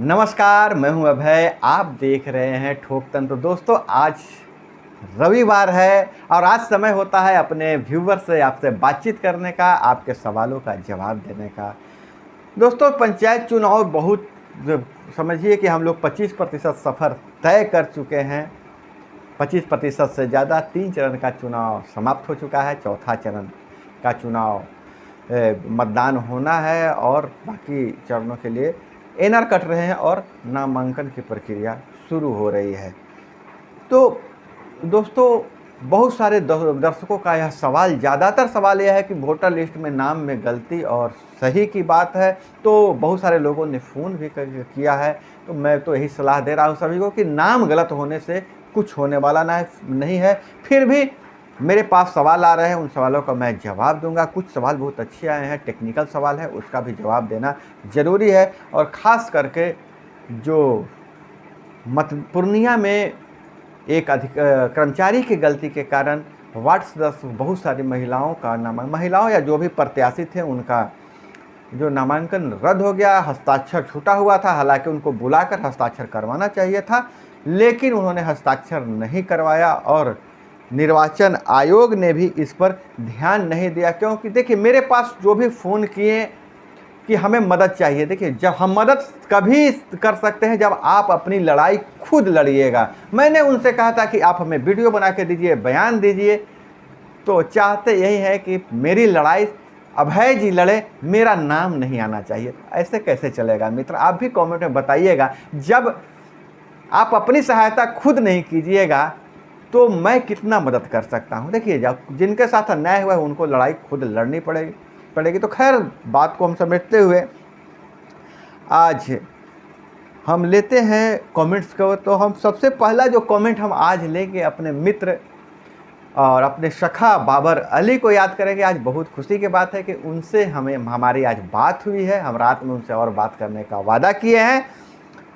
नमस्कार, मैं हूं अभय। आप देख रहे हैं ठोक तंत्र। दोस्तों, आज रविवार है और आज समय होता है अपने व्यूवर से आपसे बातचीत करने का, आपके सवालों का जवाब देने का। दोस्तों, पंचायत चुनाव बहुत समझिए कि हम लोग 25% सफ़र तय कर चुके हैं। 25% से ज़्यादा। 3 चरण का चुनाव समाप्त हो चुका है। चौथा चरण का चुनाव मतदान होना है और बाकी चरणों के लिए एनआर कट रहे हैं और नामांकन की प्रक्रिया शुरू हो रही है। तो दोस्तों, बहुत सारे दर्शकों का यह सवाल, ज़्यादातर सवाल यह है कि वोटर लिस्ट में नाम में गलती और सही की बात है। तो बहुत सारे लोगों ने फ़ोन भी किया है। तो मैं तो यही सलाह दे रहा हूँ सभी को कि नाम गलत होने से कुछ होने वाला नहीं है। फिर भी मेरे पास सवाल आ रहे हैं, उन सवालों का मैं जवाब दूंगा। कुछ सवाल बहुत अच्छे आए हैं, टेक्निकल सवाल है, उसका भी जवाब देना ज़रूरी है। और ख़ास करके जो पूर्णिया में एक कर्मचारी की गलती के कारण वार्ड सदस्य बहुत सारी महिलाओं का महिलाओं या जो भी प्रत्याशी थे उनका जो नामांकन रद्द हो गया। हस्ताक्षर छूटा हुआ था, हालांकि उनको बुलाकर हस्ताक्षर करवाना चाहिए था, लेकिन उन्होंने हस्ताक्षर नहीं करवाया और निर्वाचन आयोग ने भी इस पर ध्यान नहीं दिया। क्योंकि देखिए, मेरे पास जो भी फ़ोन किए कि हमें मदद चाहिए, देखिए जब हम मदद कभी कर सकते हैं जब आप अपनी लड़ाई खुद लड़िएगा। मैंने उनसे कहा था कि आप हमें वीडियो बना के दीजिए, बयान दीजिए। तो चाहते यही है कि मेरी लड़ाई अभय जी लड़े, मेरा नाम नहीं आना चाहिए। ऐसे कैसे चलेगा मित्र? आप भी कमेंट में बताइएगा। जब आप अपनी सहायता खुद नहीं कीजिएगा तो मैं कितना मदद कर सकता हूं? देखिए, जब जिनके साथ अन्याय हुआ है उनको लड़ाई खुद लड़नी पड़ेगी। तो खैर, बात को हम समेटते हुए आज हम लेते हैं कमेंट्स को। तो हम सबसे पहला जो कमेंट हम आज लेंगे अपने मित्र और अपने सखा बाबर अली को याद करेंगे। आज बहुत खुशी की बात है कि उनसे हमारी आज बात हुई है। हम रात में उनसे और बात करने का वादा किए हैं।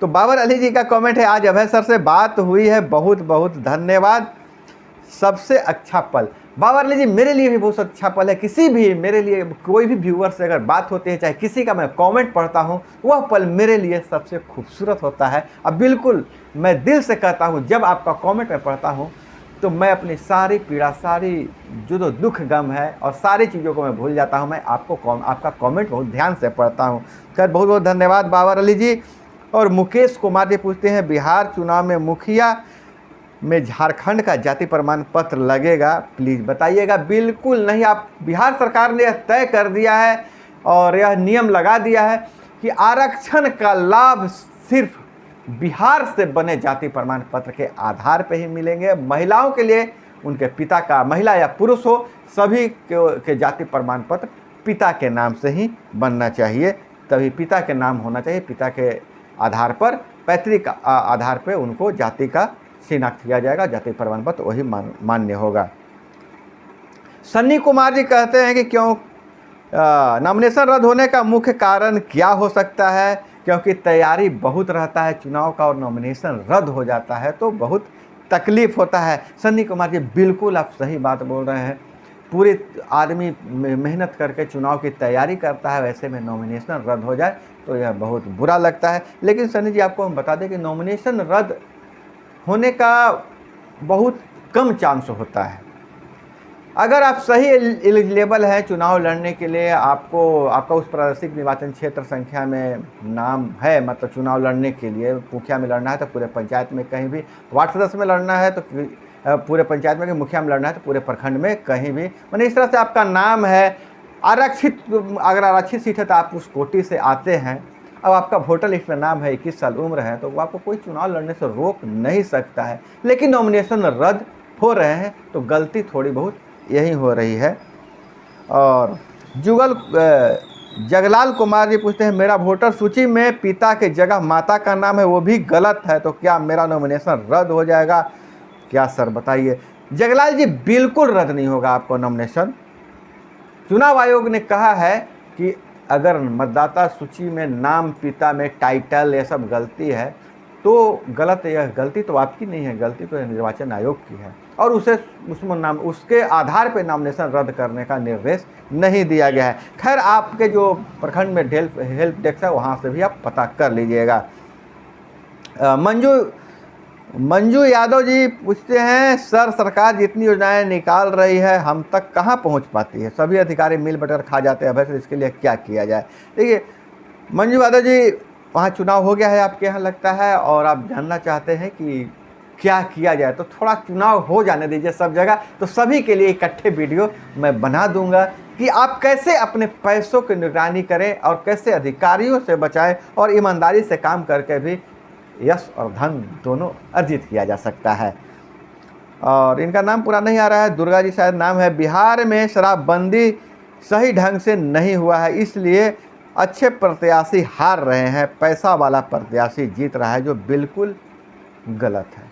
तो बाबर अली जी का कमेंट है, आज अभय सर से बात हुई है, बहुत बहुत धन्यवाद। सबसे अच्छा पल। बाबर अली जी, मेरे लिए भी बहुत अच्छा पल है। किसी भी मेरे लिए कोई भी व्यूअर से अगर बात होती है, चाहे किसी का मैं कमेंट पढ़ता हूं, वह पल मेरे लिए सबसे खूबसूरत होता है। अब बिल्कुल मैं दिल से कहता हूं, जब आपका कमेंट मैं पढ़ता हूं तो मैं अपनी सारी पीड़ा, सारी जो दुख गम है और सारी चीज़ों को मैं भूल जाता हूँ। मैं आपका कमेंट बहुत ध्यान से पढ़ता हूँ। खैर, बहुत बहुत धन्यवाद बाबर अली जी। और मुकेश कुमार जी पूछते हैं, बिहार चुनाव में मुखिया में झारखंड का जाति प्रमाण पत्र लगेगा, प्लीज़ बताइएगा। बिल्कुल नहीं। आप बिहार सरकार ने यह तय कर दिया है और यह नियम लगा दिया है कि आरक्षण का लाभ सिर्फ बिहार से बने जाति प्रमाण पत्र के आधार पर ही मिलेंगे। महिलाओं के लिए उनके पिता का, महिला या पुरुष हो, सभी के जाति प्रमाण पत्र पिता के नाम से ही बनना चाहिए। तभी पिता के नाम होना चाहिए। पिता के आधार पर, पैतृक आधार पर उनको जाति का शिनाख्त किया जाएगा। जाति प्रमाण पत्र वही मान्य होगा। सन्नी कुमार जी कहते हैं कि क्यों नॉमिनेशन रद्द होने का मुख्य कारण क्या हो सकता है? क्योंकि तैयारी बहुत रहता है चुनाव का और नॉमिनेशन रद्द हो जाता है तो बहुत तकलीफ होता है। सन्नी कुमार जी, बिल्कुल आप सही बात बोल रहे हैं। पूरे आदमी मेहनत करके चुनाव की तैयारी करता है, वैसे में नॉमिनेशन रद्द हो जाए तो यह बहुत बुरा लगता है। लेकिन सन्नी जी, आपको हम बता दें कि नॉमिनेशन रद्द होने का बहुत कम चांस होता है। अगर आप सही एलिजिबल हैं चुनाव लड़ने के लिए, आपका उस प्रादेशिक निर्वाचन क्षेत्र संख्या में नाम है, मतलब चुनाव लड़ने के लिए मुखिया में लड़ना है तो पूरे पंचायत में कहीं भी, वार्ड सदस्य में लड़ना है तो पूरे पंचायत में, मुखिया में लड़ना है तो पूरे प्रखंड में कहीं भी, मैंने इस तरह से आपका नाम है आरक्षित। अगर आरक्षित सीट है तो आप उस कोटि से आते हैं, अब आपका वोटर लिस्ट में नाम है, 21 साल उम्र है, तो आपको कोई चुनाव लड़ने से रोक नहीं सकता है। लेकिन नॉमिनेशन रद्द हो रहे हैं तो गलती थोड़ी बहुत यही हो रही है। और जगलाल कुमार जी पूछते हैं, मेरा वोटर सूची में पिता के जगह माता का नाम है, वो भी गलत है, तो क्या मेरा नॉमिनेशन रद्द हो जाएगा क्या सर, बताइए। जगलाल जी, बिल्कुल रद्द नहीं होगा आपको नॉमिनेशन। चुनाव आयोग ने कहा है कि अगर मतदाता सूची में नाम, पिता में टाइटल, ये सब गलती है तो गलत है। यह गलती तो आपकी नहीं है, गलती तो निर्वाचन आयोग की है और उसके आधार पर नॉमिनेशन रद्द करने का निर्देश नहीं दिया गया है। खैर, आपके जो प्रखंड में हेल्प डेस्क है वहाँ से भी आप पता कर लीजिएगा। मंजू यादव जी पूछते हैं, सर सरकार जितनी योजनाएं निकाल रही है हम तक कहां पहुंच पाती है, सभी अधिकारी मिल बटर खा जाते हैं, अब सर इसके लिए क्या किया जाए। देखिए मंजू यादव जी, वहाँ चुनाव हो गया है आपके यहाँ लगता है, और आप जानना चाहते हैं कि क्या किया जाए, तो थोड़ा चुनाव हो जाने दीजिए सब जगह, तो सभी के लिए इकट्ठे वीडियो मैं बना दूंगा कि आप कैसे अपने पैसों की निगरानी करें और कैसे अधिकारियों से बचाएं और ईमानदारी से काम करके भी यश और धन दोनों अर्जित किया जा सकता है। और इनका नाम पूरा नहीं आ रहा है, दुर्गा जी शायद नाम है। बिहार में शराबबंदी सही ढंग से नहीं हुआ है, इसलिए अच्छे प्रत्याशी हार रहे हैं, पैसा वाला प्रत्याशी जीत रहा है, जो बिल्कुल गलत है।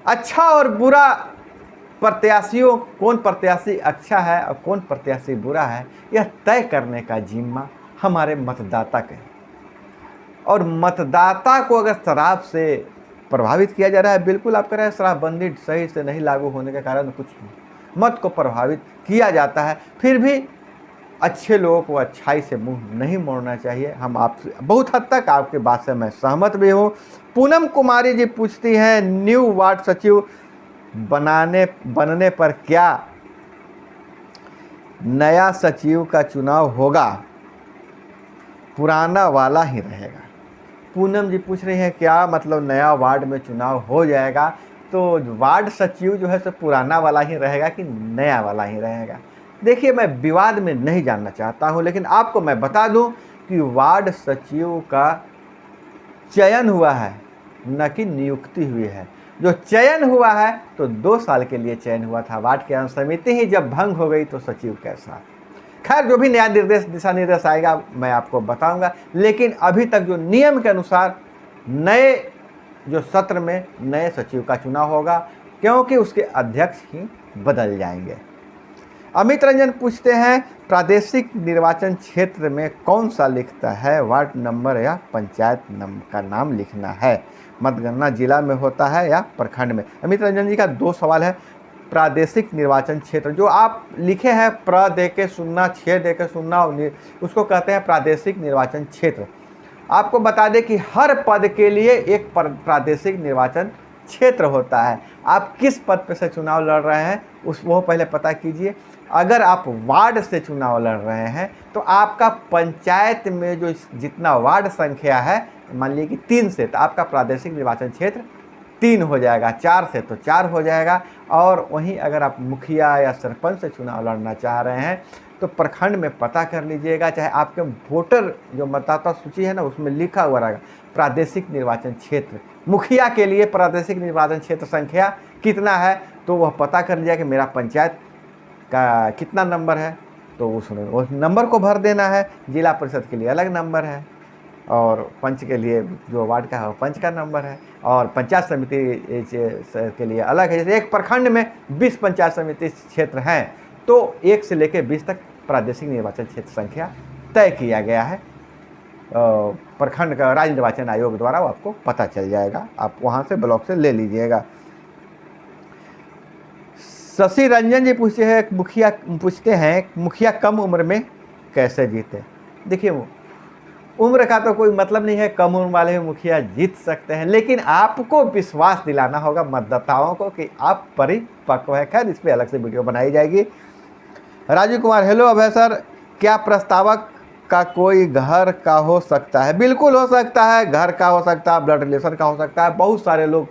अच्छा और बुरा प्रत्याशियों, कौन प्रत्याशी अच्छा है और कौन प्रत्याशी बुरा है, यह तय करने का जिम्मा हमारे मतदाता का है। और मतदाता को अगर शराब से प्रभावित किया जा रहा है, बिल्कुल आप कह रहे हैं शराबबंदी सही से नहीं लागू होने के कारण कुछ मत को प्रभावित किया जाता है, फिर भी अच्छे लोगों को अच्छाई से मुंह नहीं मोड़ना चाहिए। हम आपसे बहुत हद तक आपकी बात से मैं सहमत भी हूँ। पूनम कुमारी जी पूछती हैं, न्यू वार्ड सचिव बनने पर क्या नया सचिव का चुनाव होगा, पुराना वाला ही रहेगा? पूनम जी पूछ रही हैं क्या मतलब नया वार्ड में चुनाव हो जाएगा तो वार्ड सचिव जो है सो पुराना वाला ही रहेगा कि नया वाला ही रहेगा? देखिए मैं विवाद में नहीं जानना चाहता हूं, लेकिन आपको मैं बता दूं कि वार्ड सचिव का चयन हुआ है, न कि नियुक्ति हुई है। जो चयन हुआ है तो 2 साल के लिए चयन हुआ था, वार्ड की समिति ही जब भंग हो गई तो सचिव कैसा। खैर जो भी नया निर्देश दिशा निर्देश आएगा मैं आपको बताऊंगा, लेकिन अभी तक जो नियम के अनुसार नए जो सत्र में नए सचिव का चुनाव होगा, क्योंकि उसके अध्यक्ष ही बदल जाएंगे। अमित रंजन पूछते हैं, प्रादेशिक निर्वाचन क्षेत्र में कौन सा लिखता है, वार्ड नंबर या पंचायत का नाम लिखना है, मतगणना जिला में होता है या प्रखंड में? अमित रंजन जी का 2 सवाल है। प्रादेशिक निर्वाचन क्षेत्र जो आप लिखे हैं, प्र दे के सुनना, 6 दे के सुनना, उसको कहते हैं प्रादेशिक निर्वाचन क्षेत्र। आपको बता दें कि हर पद के लिए एक प्रादेशिक निर्वाचन क्षेत्र होता है। आप किस पद पर से चुनाव लड़ रहे हैं वो पहले पता कीजिए। अगर आप वार्ड से चुनाव लड़ रहे हैं तो आपका पंचायत में जो जितना वार्ड संख्या है, मान लीजिए कि 3 से, तो आपका प्रादेशिक निर्वाचन क्षेत्र 3 हो जाएगा, 4 से तो 4 हो जाएगा। और वहीं अगर आप मुखिया या सरपंच से चुनाव लड़ना चाह रहे हैं तो प्रखंड में पता कर लीजिएगा, चाहे आपके वोटर जो मतदाता सूची है ना उसमें लिखा हुआ रहेगा प्रादेशिक निर्वाचन क्षेत्र। मुखिया के लिए प्रादेशिक निर्वाचन क्षेत्र संख्या कितना है तो वह पता कर लीजिएगा कि मेरा पंचायत का कितना नंबर है, तो उस नंबर को भर देना है। जिला परिषद के लिए अलग नंबर है, और पंच के लिए जो वार्ड का है वो पंच का नंबर है, और पंचायत समिति के लिए अलग है। जैसे एक प्रखंड में 20 पंचायत समिति क्षेत्र हैं तो 1 से लेकर 20 तक प्रादेशिक निर्वाचन क्षेत्र संख्या तय किया गया है। प्रखंड का राज्य निर्वाचन आयोग द्वारा वो आपको पता चल जाएगा, आप वहाँ से ब्लॉक से ले लीजिएगा। शशि रंजन जी पूछते हैं मुखिया कम उम्र में कैसे जीते? देखिए उम्र का तो कोई मतलब नहीं है, कम उम्र वाले मुखिया जीत सकते हैं, लेकिन आपको विश्वास दिलाना होगा मतदाताओं को कि आप परिपक्व है। खैर इस पर अलग से वीडियो बनाई जाएगी। राजीव कुमार, हेलो अभय सर, क्या प्रस्तावक का कोई घर का हो सकता है? बिल्कुल हो सकता है, घर का हो सकता है, ब्लड रिलेशन का हो सकता है। बहुत सारे लोग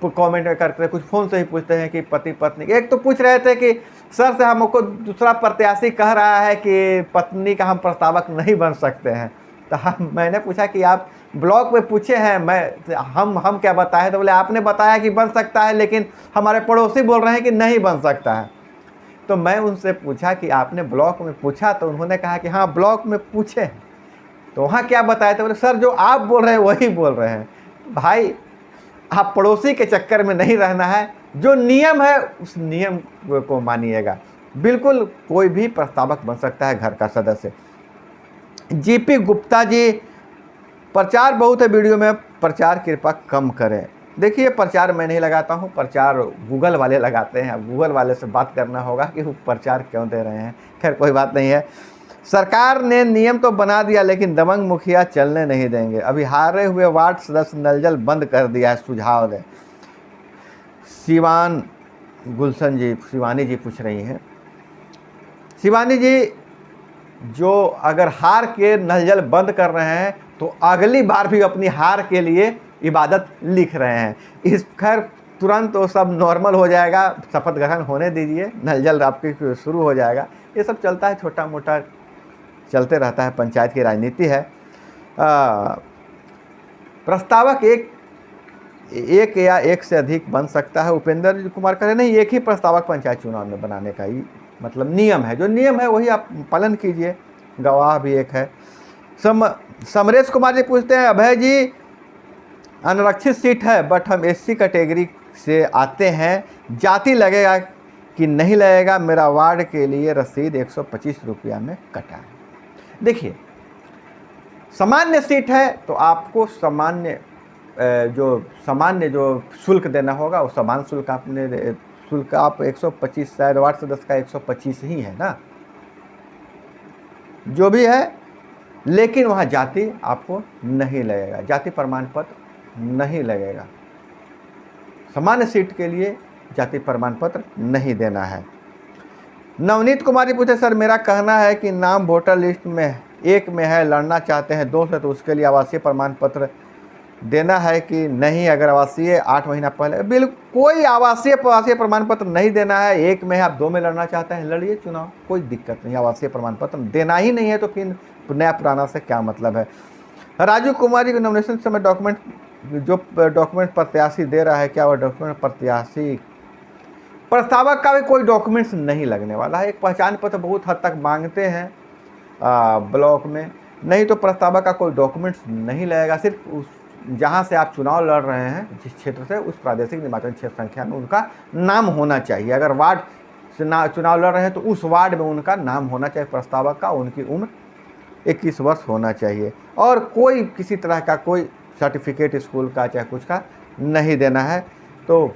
कमेंट में करते हैं, कुछ फ़ोन से ही पूछते हैं कि पति पत्नी। एक तो पूछ रहे थे कि सर से हमको दूसरा प्रत्याशी कह रहा है कि पत्नी का हम प्रस्तावक नहीं बन सकते हैं, तो मैंने पूछा कि आप ब्लॉग में पूछे हैं, हम क्या बताएं? तो बोले आपने बताया कि बन सकता है, लेकिन हमारे पड़ोसी बोल रहे हैं कि नहीं बन सकता है। तो मैं उनसे पूछा कि आपने ब्लॉग में पूछा? तो उन्होंने कहा कि हाँ ब्लॉग में पूछे हैं। तो वहाँ क्या बताया? तो बोले सर जो आप बोल रहे हैं वही बोल रहे हैं। भाई आप पड़ोसी के चक्कर में नहीं रहना है, जो नियम है उस नियम को मानिएगा। बिल्कुल कोई भी प्रस्तावक बन सकता है घर का सदस्य। जीपी गुप्ता जी, प्रचार बहुत है वीडियो में, प्रचार कृपा कम करें। देखिए प्रचार मैं नहीं लगाता हूँ, प्रचार गूगल वाले लगाते हैं। अब गूगल वाले से बात करना होगा कि वो प्रचार क्यों दे रहे हैं। खैर कोई बात नहीं है। सरकार ने नियम तो बना दिया लेकिन दबंग मुखिया चलने नहीं देंगे। अभी हारे हुए वार्ड सदस्य नल जल बंद कर दिया है, सुझाव दें। शिवान गुलशन जी, शिवानी जी पूछ रही हैं। शिवानी जी, जो अगर हार के नल जल बंद कर रहे हैं तो अगली बार भी अपनी हार के लिए इबादत लिख रहे हैं। इस खैर तुरंत तो सब नॉर्मल हो जाएगा, शपथ ग्रहण होने दीजिए, नल जल आपके शुरू हो जाएगा। ये सब चलता है, छोटा मोटा चलते रहता है, पंचायत की राजनीति है। प्रस्तावक एक या एक से अधिक बन सकता है। उपेंद्र कुमार कह रहे नहीं, एक ही प्रस्तावक पंचायत चुनाव में बनाने का ही मतलब नियम है। जो नियम है वही आप पालन कीजिए, गवाह भी एक है। समरेश कुमार जी पूछते हैं, अभय जी अनारक्षित सीट है बट हम एससी कैटेगरी से आते हैं, जाति लगेगा कि नहीं लगेगा? मेरा वार्ड के लिए रसीद 125 रुपया में कटा है। देखिए, सामान्य सीट है तो आपको सामान्य जो शुल्क देना होगा वो समान शुल्क आप 125, शायद वार्ड सदस्य का 125 ही है ना, जो भी है। लेकिन वहाँ जाति आपको नहीं लगेगा, जाति प्रमाण पत्र नहीं लगेगा। सामान्य सीट के लिए जाति प्रमाण पत्र नहीं देना है। नवनीत कुमारी पूछे, सर मेरा कहना है कि नाम वोटर लिस्ट में एक में है, लड़ना चाहते हैं 2 से, तो उसके लिए आवासीय प्रमाण पत्र देना है कि नहीं? अगर आवासीय 8 महीना पहले, बिल्कुल कोई आवासीय प्रमाण पत्र नहीं देना है। 1 में है, आप 2 में लड़ना चाहते हैं, लड़िए चुनाव, कोई दिक्कत नहीं। आवासीय प्रमाण पत्र देना ही नहीं है तो फिर नया पुराना से क्या मतलब है। राजू कुमारी को नॉमिनेशन समय डॉक्यूमेंट प्रत्याशी दे रहा है, क्या वह डॉक्यूमेंट प्रत्याशी प्रस्तावक का भी कोई डॉक्यूमेंट्स नहीं लगने वाला है। एक पहचान पत्र बहुत हद तक मांगते हैं ब्लॉक में, नहीं तो प्रस्तावक का कोई डॉक्यूमेंट्स नहीं लगेगा। सिर्फ उस जहाँ से आप चुनाव लड़ रहे हैं, जिस क्षेत्र से, उस प्रादेशिक निर्वाचन क्षेत्र संख्या में उनका नाम होना चाहिए। अगर वार्ड से चुनाव लड़ रहे हैं तो उस वार्ड में उनका नाम होना चाहिए प्रस्तावक का। उनकी उम्र 21 वर्ष होना चाहिए और कोई किसी तरह का कोई सर्टिफिकेट स्कूल का चाहे कुछ का नहीं देना है। तो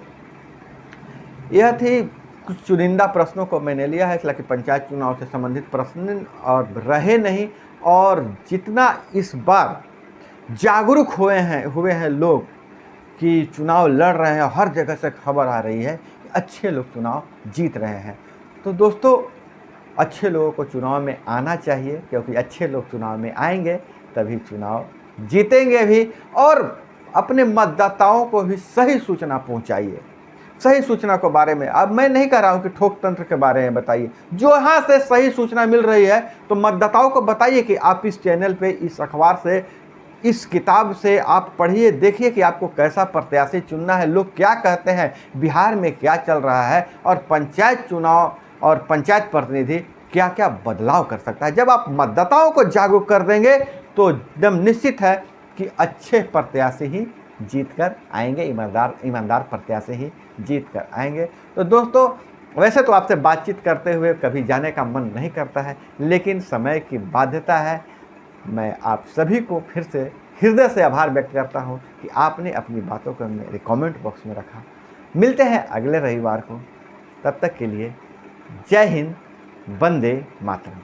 यह थी कुछ चुनिंदा प्रश्नों को मैंने लिया है, इसलिए कि पंचायत चुनाव से संबंधित प्रश्न और रहे नहीं। और जितना इस बार जागरूक हुए हैं लोग कि चुनाव लड़ रहे हैं, हर जगह से खबर आ रही है कि अच्छे लोग चुनाव जीत रहे हैं। तो दोस्तों, अच्छे लोगों को चुनाव में आना चाहिए, क्योंकि अच्छे लोग चुनाव में आएंगे तभी चुनाव जीतेंगे भी। और अपने मतदाताओं को भी सही सूचना पहुंचाइए, सही सूचना के बारे में। अब मैं नहीं कह रहा हूं कि ठोक तंत्र के बारे में बताइए, जो यहाँ से सही सूचना मिल रही है तो मतदाताओं को बताइए कि आप इस चैनल पे, इस अखबार से, इस किताब से आप पढ़िए, देखिए कि आपको कैसा प्रत्याशी चुनना है, लोग क्या कहते हैं, बिहार में क्या चल रहा है और पंचायत चुनाव और पंचायत प्रतिनिधि क्या क्या बदलाव कर सकता है। जब आप मतदाताओं को जागरूक कर देंगे तो एकदम निश्चित है कि अच्छे प्रत्याशी ही जीत कर आएंगे, ईमानदार प्रत्याशी ही जीत कर आएंगे। तो दोस्तों, वैसे तो आपसे बातचीत करते हुए कभी जाने का मन नहीं करता है, लेकिन समय की बाध्यता है। मैं आप सभी को फिर से हृदय से आभार व्यक्त करता हूं कि आपने अपनी बातों को मेरे कमेंट बॉक्स में रखा। मिलते हैं अगले रविवार को, तब तक के लिए जय हिंद, वंदे मातरम।